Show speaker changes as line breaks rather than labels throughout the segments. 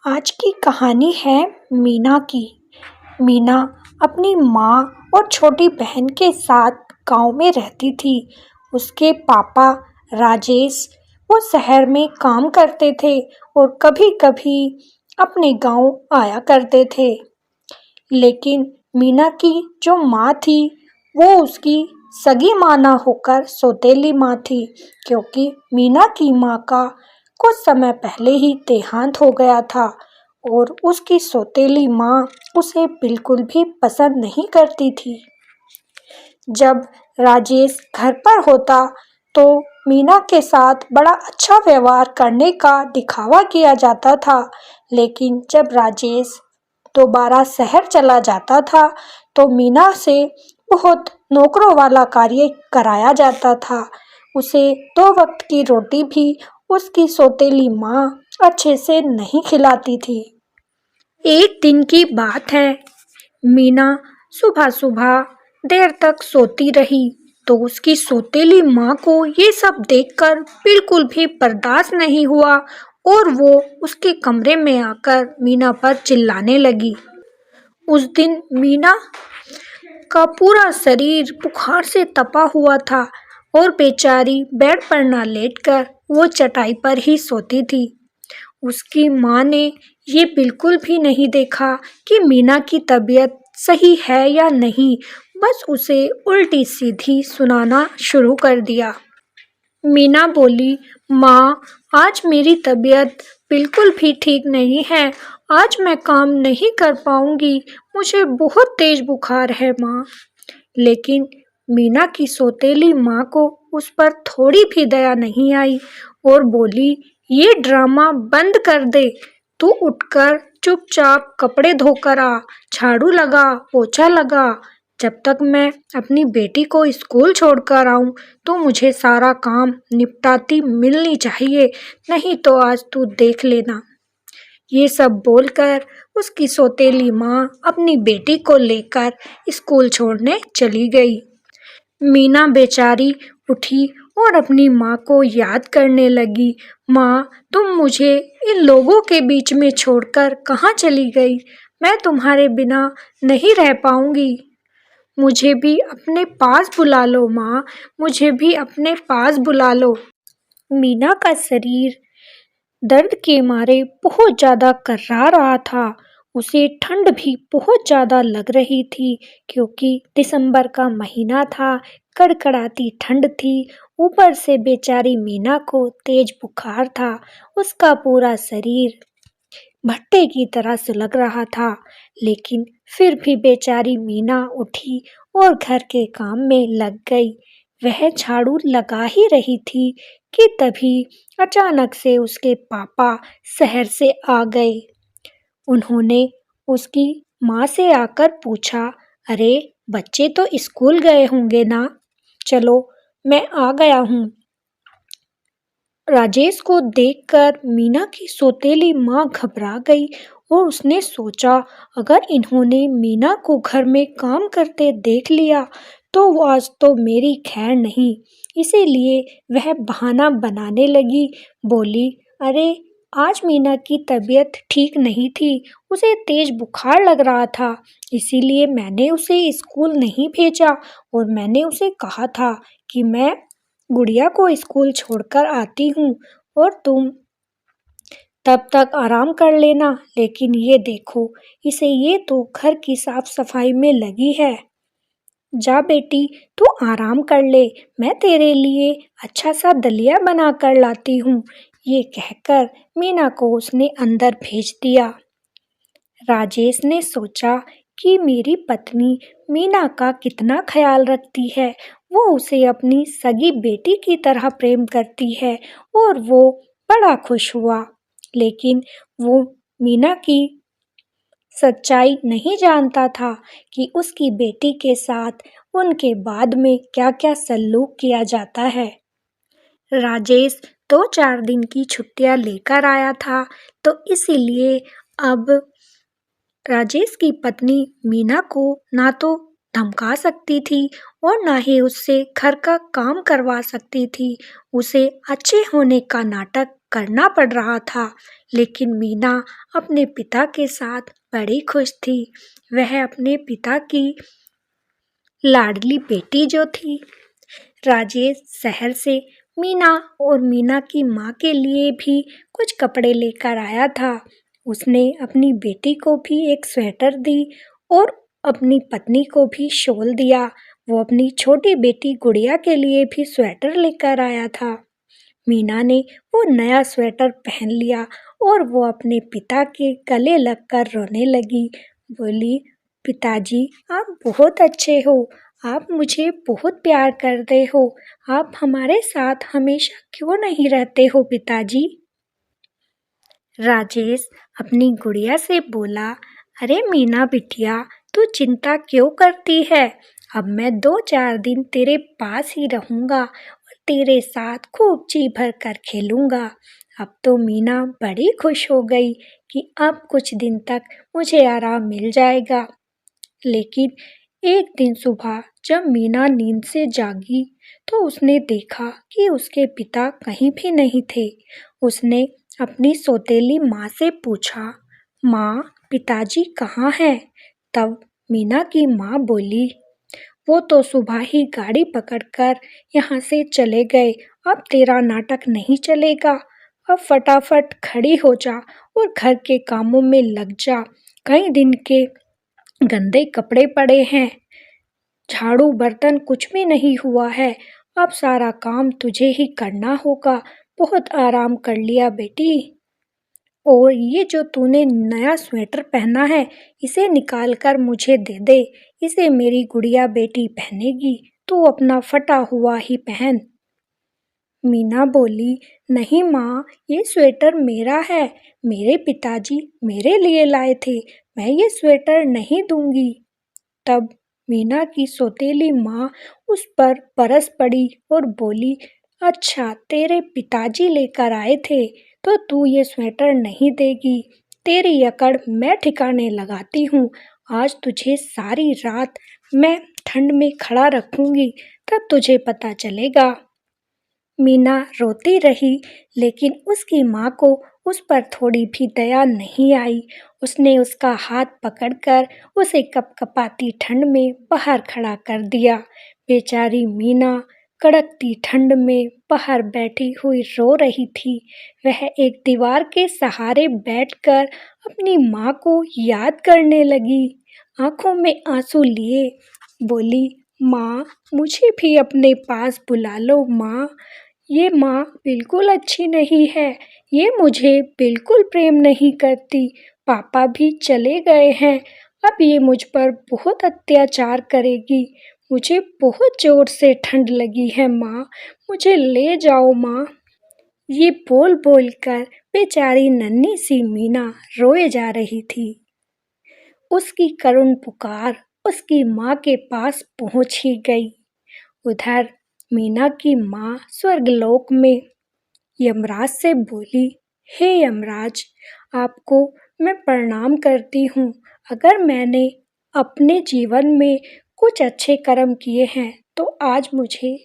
आज की कहानी है मीना की। मीना अपनी माँ और छोटी बहन के साथ गांव में रहती थी। उसके पापा राजेश वो शहर में काम करते थे और कभी-कभी अपने गांव आया करते थे। लेकिन मीना की जो माँ थी वो उसकी सगी माँ ना होकर सौतेली माँ थी, क्योंकि मीना की माँ का कुछ समय पहले ही देहांत हो गया था और उसकी सौतेली माँ उसे बिल्कुल भी पसंद नहीं करती थी। जब राजेश घर पर होता तो मीना के साथ बड़ा अच्छा व्यवहार करने का दिखावा किया जाता था, लेकिन जब राजेश दोबारा शहर चला जाता था तो मीना से बहुत नौकरों वाला कार्य कराया जाता था। उसे 2 वक्त की रोटी भी उसकी सौतेली माँ अच्छे से नहीं खिलाती थी। एक दिन की बात है, मीना सुबह सुबह देर तक सोती रही तो उसकी सौतेली माँ को ये सब देखकर बिल्कुल भी बर्दाश्त नहीं हुआ और वो उसके कमरे में आकर मीना पर चिल्लाने लगी। उस दिन मीना का पूरा शरीर बुखार से तपा हुआ था और बेचारी बेड पर ना लेटकर वो चटाई पर ही सोती थी। उसकी माँ ने ये बिल्कुल भी नहीं देखा कि मीना की तबीयत सही है या नहीं, बस उसे उल्टी सीधी सुनाना शुरू कर दिया। मीना बोली, माँ, आज मेरी तबीयत बिल्कुल भी ठीक नहीं है। आज मैं काम नहीं कर पाऊंगी। मुझे बहुत तेज बुखार है माँ। लेकिन मीना की सौतेली माँ को उस पर थोड़ी भी दया नहीं आई और बोली, ये ड्रामा बंद कर दे। तू उठकर चुपचाप कपड़े धोकर आ, झाड़ू लगा, पोछा लगा। जब तक मैं अपनी बेटी को स्कूल छोड़कर आऊं तो मुझे सारा काम निपटाती मिलनी चाहिए, नहीं तो आज तू देख लेना। ये सब बोलकर उसकी सौतेली माँ अपनी बेटी को लेकर स्कूल छोड़ने चली गई। मीना बेचारी उठी और अपनी माँ को याद करने लगी। माँ, तुम मुझे इन लोगों के बीच में छोड़कर कहाँ चली गई? मैं तुम्हारे बिना नहीं रह पाऊंगी। मुझे भी अपने पास बुला लो माँ, मुझे भी अपने पास बुला लो। मीना का शरीर दर्द के मारे बहुत ज़्यादा कर्रा रहा था। उसे ठंड भी बहुत ज़्यादा लग रही थी, क्योंकि दिसंबर का महीना था, कड़कड़ाती ठंड थी। ऊपर से बेचारी मीना को तेज बुखार था। उसका पूरा शरीर भट्टे की तरह सुलग रहा था, लेकिन फिर भी बेचारी मीना उठी और घर के काम में लग गई। वह झाड़ू लगा ही रही थी कि तभी अचानक से उसके पापा शहर से आ गए। उन्होंने उसकी माँ से आकर पूछा, अरे बच्चे तो स्कूल गए होंगे ना? चलो मैं आ गया हूँ। राजेश को देखकर मीना की सौतेली माँ घबरा गई और उसने सोचा, अगर इन्होंने मीना को घर में काम करते देख लिया तो आज तो मेरी खैर नहीं। इसीलिए वह बहाना बनाने लगी। बोली, अरे आज मीना की तबीयत ठीक नहीं थी, उसे तेज बुखार लग रहा था, इसीलिए मैंने उसे स्कूल नहीं भेजा और मैंने उसे कहा था कि मैं गुड़िया को स्कूल छोड़कर आती हूँ और तुम तब तक आराम कर लेना। लेकिन ये देखो, इसे ये तो घर की साफ सफाई में लगी है। जा बेटी, तू आराम कर ले, मैं तेरे लिए अच्छा सा दलिया बना कर लाती हूँ। ये कहकर मीना को उसने अंदर भेज दिया। राजेश ने सोचा कि मेरी पत्नी मीना का कितना ख्याल रखती है। वो उसे अपनी सगी बेटी की तरह प्रेम करती है और वो बड़ा खुश हुआ। लेकिन वो मीना की सच्चाई नहीं जानता था कि उसकी बेटी के साथ उनके बाद में क्या-क्या सलूक किया जाता है। राजेश 2-4 दिन की छुट्टियां लेकर आया था, तो इसीलिए अब राजेश की पत्नी मीना को ना तो धमका सकती थी और ना ही उससे घर का काम करवा सकती थी। उसे अच्छे होने का नाटक करना पड़ रहा था, लेकिन मीना अपने पिता के साथ बड़ी खुश थी। वह अपने पिता की लाडली बेटी जो थी। राजेश शहर से मीना और मीना की माँ के लिए भी कुछ कपड़े लेकर आया था। उसने अपनी बेटी को भी एक स्वेटर दी और अपनी पत्नी को भी शॉल दिया। वो अपनी छोटी बेटी गुड़िया के लिए भी स्वेटर लेकर आया था। मीना ने वो नया स्वेटर पहन लिया और वो अपने पिता के गले लगकर रोने लगी। बोली, पिताजी आप बहुत अच्छे हो, आप मुझे बहुत प्यार करते हो, आप हमारे साथ हमेशा क्यों नहीं रहते हो पिताजी? राजेश अपनी गुड़िया से बोला, अरे मीना बिटिया, तू चिंता क्यों करती है? अब मैं 2-4 दिन तेरे पास ही रहूँगा और तेरे साथ खूब जी भर कर खेलूँगा। अब तो मीना बड़ी खुश हो गई कि अब कुछ दिन तक मुझे आराम मिल जाएगा। लेकिन एक दिन सुबह जब मीना नींद से जागी तो उसने देखा कि उसके पिता कहीं भी नहीं थे। उसने अपनी सौतेली माँ से पूछा, माँ, पिताजी कहाँ हैं? तब मीना की माँ बोली, वो तो सुबह ही गाड़ी पकड़कर यहाँ से चले गए। अब तेरा नाटक नहीं चलेगा। अब फटाफट खड़ी हो जा और घर के कामों में लग जा। कई दिन के गंदे कपड़े पड़े हैं, झाड़ू बर्तन कुछ भी नहीं हुआ है। अब सारा काम तुझे ही करना होगा। बहुत आराम कर लिया बेटी। और ये जो तूने नया स्वेटर पहना है, इसे निकाल कर मुझे दे दे। इसे मेरी गुड़िया बेटी पहनेगी, तू अपना फटा हुआ ही पहन। मीना बोली, नहीं माँ, ये स्वेटर मेरा है। मेरे पिताजी मेरे लिए लाए थे। मैं ये स्वेटर नहीं दूंगी। तब मीना की सौतेली माँ उस पर बरस पड़ी और बोली, अच्छा, तेरे पिताजी लेकर आए थे तो तू ये स्वेटर नहीं देगी। तेरी अकड़ मैं ठिकाने लगाती हूँ। आज तुझे सारी रात मैं ठंड में खड़ा रखूंगी, तब तुझे पता चलेगा। मीना रोती रही, लेकिन उसकी माँ को उस पर थोड़ी भी दया नहीं आई। उसने उसका हाथ पकड़कर उसे कपकपाती ठंड में बाहर खड़ा कर दिया। बेचारी मीना कड़कती ठंड में बाहर बैठी हुई रो रही थी। वह एक दीवार के सहारे बैठकर अपनी माँ को याद करने लगी। आंखों में आंसू लिए बोली, माँ, मुझे भी अपने पास बुला लो माँ। ये माँ बिल्कुल अच्छी नहीं है। ये मुझे बिल्कुल प्रेम नहीं करती। पापा भी चले गए हैं। अब ये मुझ पर बहुत अत्याचार करेगी। मुझे बहुत जोर से ठंड लगी है माँ, मुझे ले जाओ माँ। ये बोल बोल कर बेचारी नन्ही सी मीना रोए जा रही थी। उसकी करुण पुकार उसकी माँ के पास पहुँच ही गई। उधर मीना की माँ स्वर्गलोक में यमराज से बोली, हे यमराज, आपको मैं प्रणाम करती हूँ। अगर मैंने अपने जीवन में कुछ अच्छे कर्म किए हैं तो आज मुझे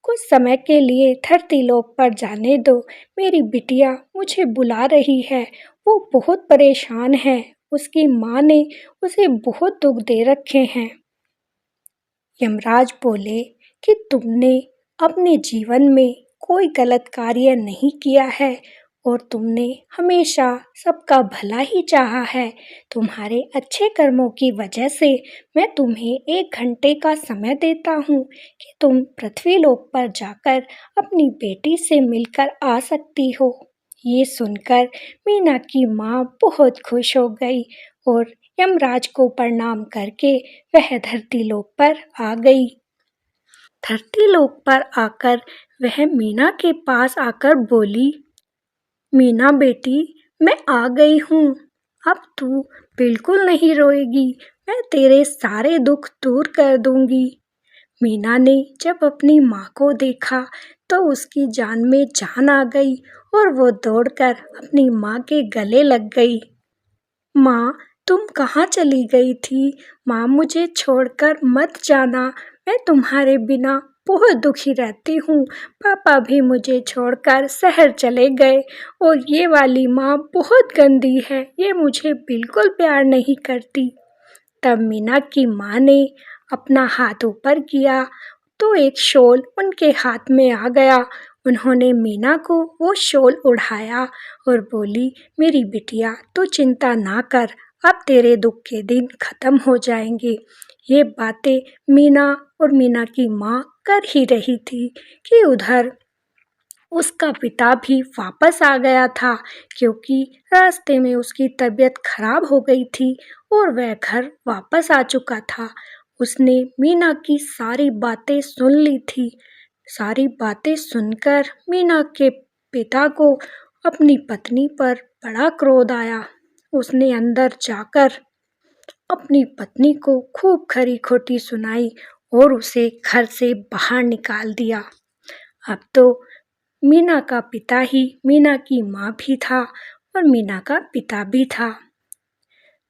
कुछ समय के लिए धरती लोक पर जाने दो। मेरी बिटिया मुझे बुला रही है। वो बहुत परेशान है। उसकी माँ ने उसे बहुत दुख दे रखे हैं। यमराज बोले कि तुमने अपने जीवन में कोई गलत कार्य नहीं किया है और तुमने हमेशा सबका भला ही चाहा है। तुम्हारे अच्छे कर्मों की वजह से मैं तुम्हें 1 घंटे का समय देता हूँ कि तुम पृथ्वीलोक पर जाकर अपनी बेटी से मिलकर आ सकती हो। ये सुनकर मीना की माँ बहुत खुश हो गई और यमराज को प्रणाम करके वह धरती लोक पर आ गई। धरती लोक पर आकर वह मीना के पास आकर बोली, मीना बेटी, मैं आ गई हूँ। अब तू बिल्कुल नहीं रोएगी। मैं तेरे सारे दुख दूर कर दूंगी। मीना ने जब अपनी माँ को देखा तो उसकी जान में जान आ गई और वो दौड़कर अपनी माँ के गले लग गई। माँ, तुम कहाँ चली गई थी? माँ, मुझे छोड़कर मत जाना। मैं तुम्हारे बिना बहुत दुखी रहती हूँ। पापा भी मुझे छोड़कर शहर चले गए और ये वाली माँ बहुत गंदी है, ये मुझे बिल्कुल प्यार नहीं करती। तब मीना की माँ ने अपना हाथ ऊपर किया तो एक शॉल उनके हाथ में आ गया। उन्होंने मीना को वो शॉल उठाया और बोली, मेरी बिटिया तू चिंता ना कर, अब तेरे दुख के दिन खत्म हो जाएंगे। ये बातें मीना और मीना की माँ कर ही रही थी कि उधर उसका पिता भी वापस आ गया था, क्योंकि रास्ते में उसकी तबीयत खराब हो गई थी और वह घर वापस आ चुका था। उसने मीना की सारी बातें सुन ली थी। सारी बातें सुनकर मीना के पिता को अपनी पत्नी पर बड़ा क्रोध आया। उसने अंदर जाकर अपनी पत्नी को खूब खरी खोटी सुनाई और उसे घर से बाहर निकाल दिया। अब तो मीना का पिता ही मीना की माँ भी था और मीना का पिता भी था।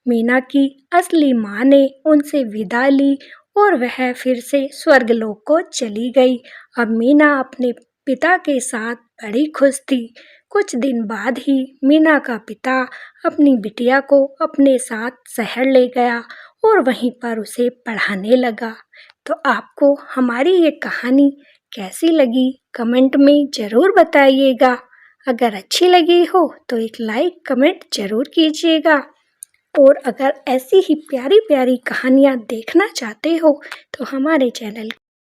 मीना की असली माँ ने उनसे विदा ली और वह फिर से स्वर्गलोक को चली गई। अब मीना अपने पिता के साथ बड़ी खुश थी। कुछ दिन बाद ही मीना का पिता अपनी बिटिया को अपने साथ शहर ले गया और वहीं पर उसे पढ़ाने लगा। तो आपको हमारी ये कहानी कैसी लगी कमेंट में ज़रूर बताइएगा। अगर अच्छी लगी हो तो एक लाइक कमेंट ज़रूर कीजिएगा और अगर ऐसी ही प्यारी प्यारी कहानियाँ देखना चाहते हो तो हमारे चैनल